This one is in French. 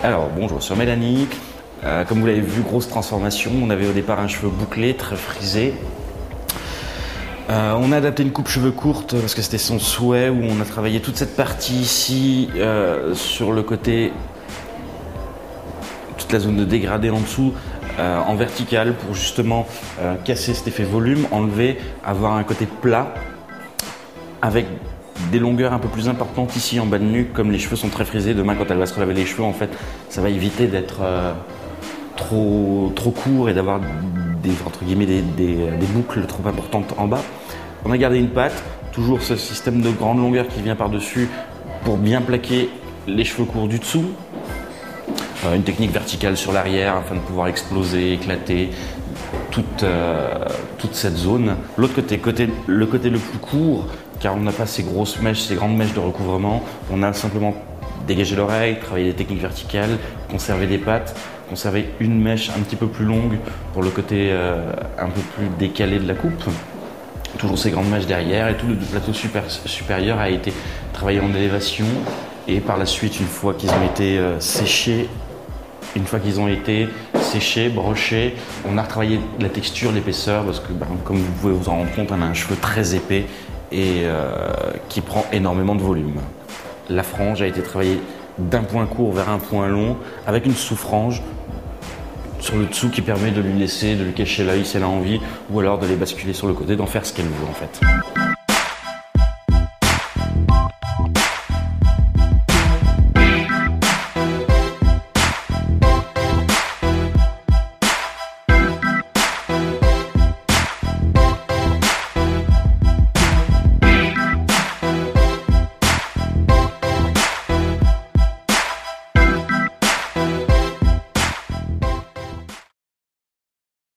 Alors bonjour, sur Mélanie. Comme vous l'avez vu, grosse transformation. On avait au départ un cheveu bouclé, très frisé. On a adapté une coupe cheveux courte parce que c'était son souhait, où on a travaillé toute cette partie ici sur le côté, toute la zone de dégradé en dessous, en vertical pour justement casser cet effet volume, enlever, avoir un côté plat avec des longueurs un peu plus importantes ici en bas de nuque. Comme les cheveux sont très frisés, demain quand elle va se relaver les cheveux, en fait, ça va éviter d'être trop court et d'avoir entre guillemets des boucles trop importantes en bas. On a gardé une patte, toujours ce système de grande longueur qui vient par-dessus pour bien plaquer les cheveux courts du dessous. Une technique verticale sur l'arrière afin de pouvoir exploser, éclater toute cette zone. L'autre côté, le côté le plus court, car on n'a pas ces grosses mèches, ces grandes mèches de recouvrement, on a simplement dégagé l'oreille, travaillé des techniques verticales, conservé des pattes, conservé une mèche un petit peu plus longue pour le côté un peu plus décalé de la coupe. Toujours ces grandes mèches derrière, et tout le plateau supérieur a été travaillé en élévation. Et par la suite, une fois qu'ils ont été séchés, brochés, on a retravaillé la texture, l'épaisseur, parce que comme vous pouvez vous en rendre compte, on a un cheveu très épais et qui prend énormément de volume. La frange a été travaillée d'un point court vers un point long, avec une sous-frange sur le dessous qui permet de lui cacher l'œil si elle a envie, ou alors de les basculer sur le côté, d'en faire ce qu'elle veut en fait.